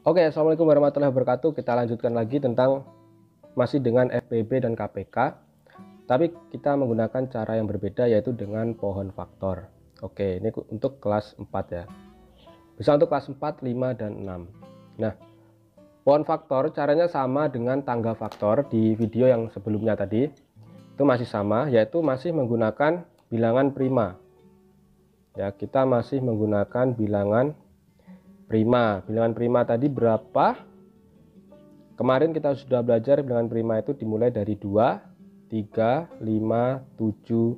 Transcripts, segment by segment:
Oke, assalamualaikum warahmatullahi wabarakatuh. Kita lanjutkan lagi tentang masih dengan FPB dan KPK, tapi kita menggunakan cara yang berbeda, yaitu dengan pohon faktor. Oke, ini untuk kelas 4 ya. Bisa untuk kelas 4, 5, dan 6. Nah, pohon faktor caranya sama dengan tangga faktor di video yang sebelumnya tadi. Itu masih sama, yaitu masih menggunakan bilangan prima. Ya, kita masih menggunakan bilangan prima. Bilangan prima tadi berapa? Kemarin kita sudah belajar bilangan prima itu dimulai dari 2, 3, 5, 7,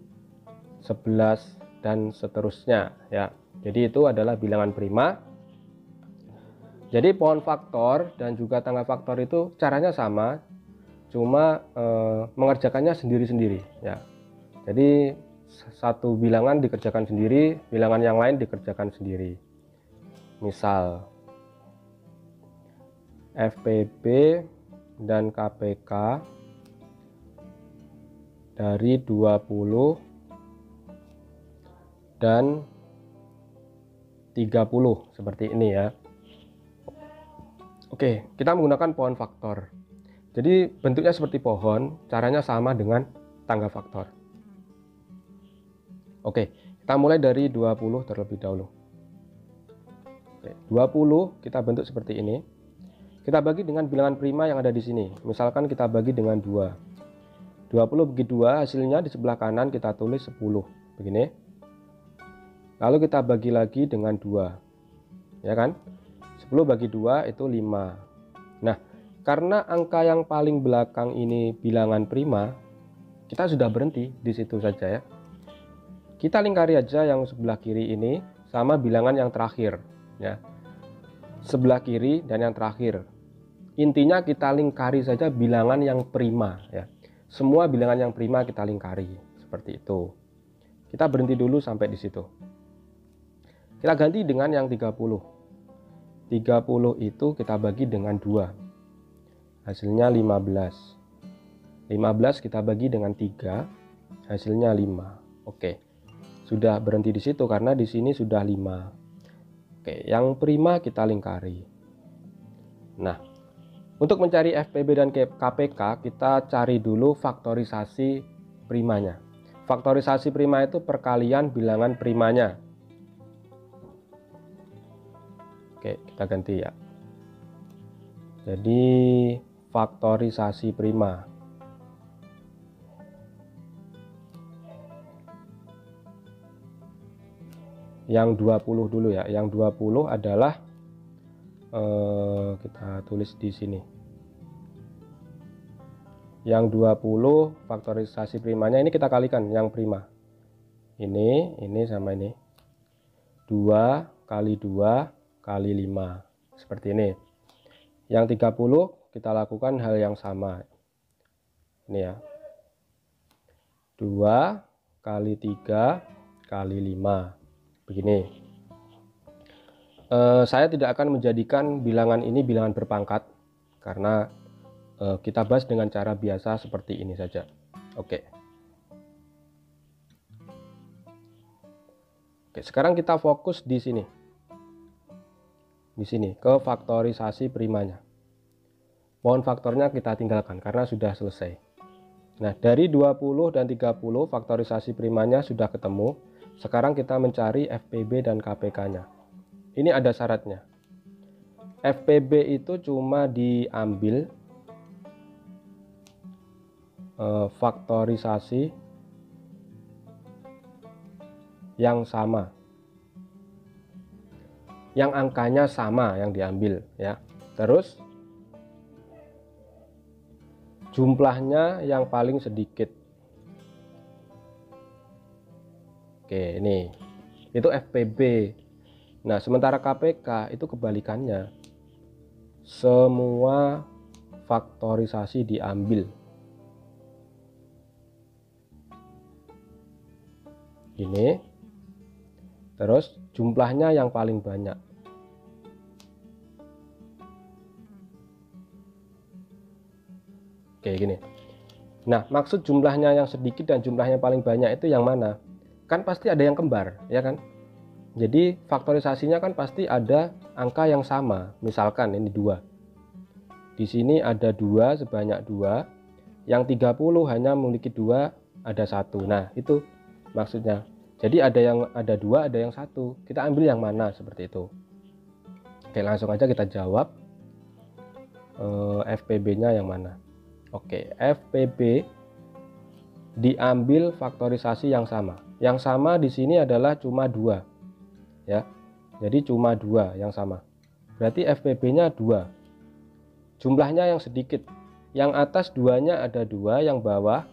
11, dan seterusnya ya. Jadi itu adalah bilangan prima. Jadi pohon faktor dan juga tangga faktor itu caranya sama, cuma mengerjakannya sendiri-sendiri ya. Jadi satu bilangan dikerjakan sendiri, bilangan yang lain dikerjakan sendiri. Misal FPB dan KPK dari 20 dan 30 seperti ini ya. Oke, kita menggunakan pohon faktor. Jadi bentuknya seperti pohon, caranya sama dengan tangga faktor. Oke, kita mulai dari 20 terlebih dahulu. Oke, 20 kita bentuk seperti ini. Kita bagi dengan bilangan prima yang ada di sini. Misalkan kita bagi dengan 2. 20 bagi 2, hasilnya di sebelah kanan kita tulis 10. Begini. Lalu kita bagi lagi dengan 2. Ya kan? 10 bagi 2 itu 5. Nah, karena angka yang paling belakang ini bilangan prima, kita sudah berhenti di situ saja ya. Kita lingkari aja yang sebelah kiri ini sama bilangan yang terakhir ya. Sebelah kiri dan yang terakhir. Intinya kita lingkari saja bilangan yang prima ya. Semua bilangan yang prima kita lingkari seperti itu. Kita berhenti dulu sampai di situ. Kita ganti dengan yang 30. 30 itu kita bagi dengan 2. Hasilnya 15. 15 kita bagi dengan 3. Hasilnya 5. Oke. Sudah berhenti di situ karena di sini sudah 5. Oke, yang prima kita lingkari. Nah, untuk mencari FPB dan KPK, kita cari dulu faktorisasi primanya. Faktorisasi prima itu perkalian bilangan primanya. Oke, kita ganti ya. Jadi, faktorisasi prima. Yang 20 dulu ya. Yang 20 adalah kita tulis di sini. Yang 20 faktorisasi primanya ini kita kalikan yang prima. Ini sama ini. 2 kali 2 kali 5. Seperti ini. Yang 30 kita lakukan hal yang sama. Ini ya. 2 kali 3 kali 5. Begini. Saya tidak akan menjadikan bilangan ini bilangan berpangkat karena kita bahas dengan cara biasa seperti ini saja. Oke. Oke, sekarang kita fokus di sini. Di sini ke faktorisasi primanya. Pohon faktornya kita tinggalkan karena sudah selesai. Nah, dari 20 dan 30 faktorisasi primanya sudah ketemu. Sekarang kita mencari FPB dan KPK-nya. Ini ada syaratnya. FPB itu cuma diambil faktorisasi yang sama. Yang angkanya sama yang diambil ya. Terus jumlahnya yang paling sedikit. Oke, ini itu FPB. Nah, sementara KPK itu kebalikannya. Semua faktorisasi diambil. Ini. Terus jumlahnya yang paling banyak. Oke, gini. Nah, maksud jumlahnya yang sedikit dan jumlahnya paling banyak itu yang mana? Kan pasti ada yang kembar, ya kan? Jadi faktorisasinya kan pasti ada angka yang sama. Misalkan ini 2. Di sini ada 2 sebanyak 2. Yang 30 hanya memiliki 2, ada 1. Nah, itu maksudnya. Jadi ada 2, ada yang 1. Kita ambil yang mana seperti itu. Oke, langsung aja kita jawab. FPB-nya yang mana? Oke, FPB diambil faktorisasi yang sama. Yang sama di sini adalah cuma 2. Ya. Jadi cuma 2 yang sama. Berarti FPB-nya 2. Jumlahnya yang sedikit. Yang atas 2-nya ada 2, yang bawah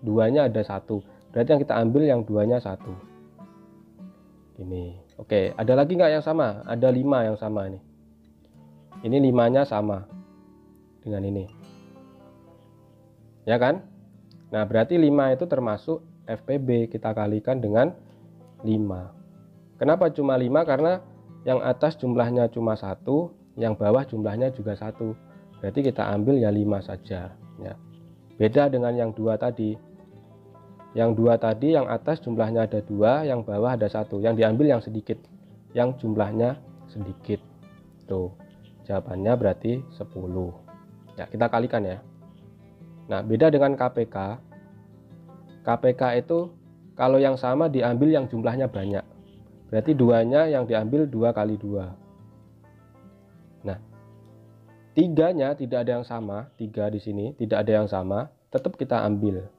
2-nya ada 1. Berarti yang kita ambil yang 2-nya 1. Ini. Oke, ada lagi nggak yang sama? Ada 5 yang sama nih. Ini 5-nya sama dengan ini. Ya kan? Nah, berarti 5 itu termasuk FPB. Kita kalikan dengan 5. Kenapa cuma 5? Karena yang atas jumlahnya cuma 1, yang bawah jumlahnya juga 1. Berarti kita ambil ya 5 saja. Ya. Beda dengan yang 2 tadi. Yang 2 tadi yang atas jumlahnya ada 2, yang bawah ada 1. Yang diambil yang sedikit, yang jumlahnya sedikit. Tuh, jawabannya berarti 10. Ya, kita kalikan ya. Nah, beda dengan KPK. KPK itu kalau yang sama diambil yang jumlahnya banyak. Berarti 2-nya yang diambil 2 kali 2. Nah, 3-nya tidak ada yang sama. 3 di sini tidak ada yang sama, tetap kita ambil.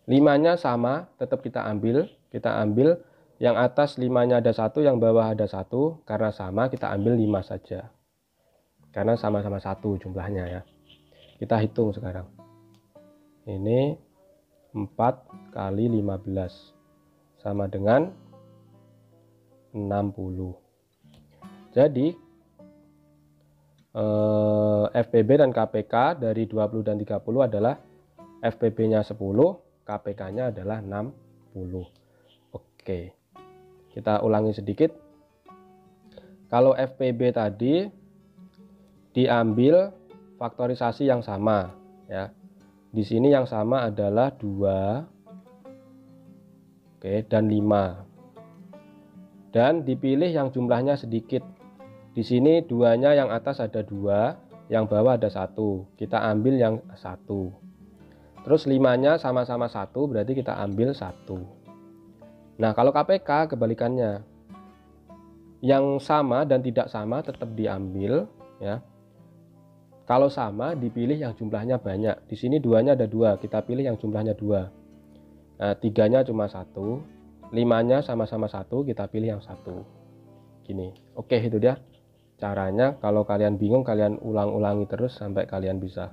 5-nya sama, tetap kita ambil. Kita ambil yang atas 5-nya ada 1, yang bawah ada 1. Karena sama, kita ambil 5 saja. Karena sama-sama 1 jumlahnya ya. Kita hitung sekarang. Ini 4 kali 15 sama dengan 60. Jadi FPB dan KPK dari 20 dan 30 adalah FPB-nya 10, KPK-nya adalah 60. Oke. Kita ulangi sedikit. Kalau FPB tadi diambil faktorisasi yang sama ya. Di sini yang sama adalah 2, oke, dan 5. Dan dipilih yang jumlahnya sedikit. Di sini 2-nya yang atas ada 2, yang bawah ada 1. Kita ambil yang 1. Terus 5-nya sama-sama 1, berarti kita ambil 1. Nah, kalau KPK kebalikannya. Yang sama dan tidak sama tetap diambil ya. Kalau sama dipilih yang jumlahnya banyak. Di sini 2-nya ada 2, kita pilih yang jumlahnya 2. Nah, 3-nya cuma 1, 5-nya sama-sama 1, kita pilih yang 1. Gini. Oke, itu dia caranya. Kalau kalian bingung, kalian ulang-ulangi terus sampai kalian bisa.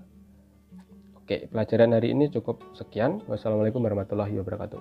Oke, pelajaran hari ini cukup sekian. Wassalamualaikum warahmatullahi wabarakatuh.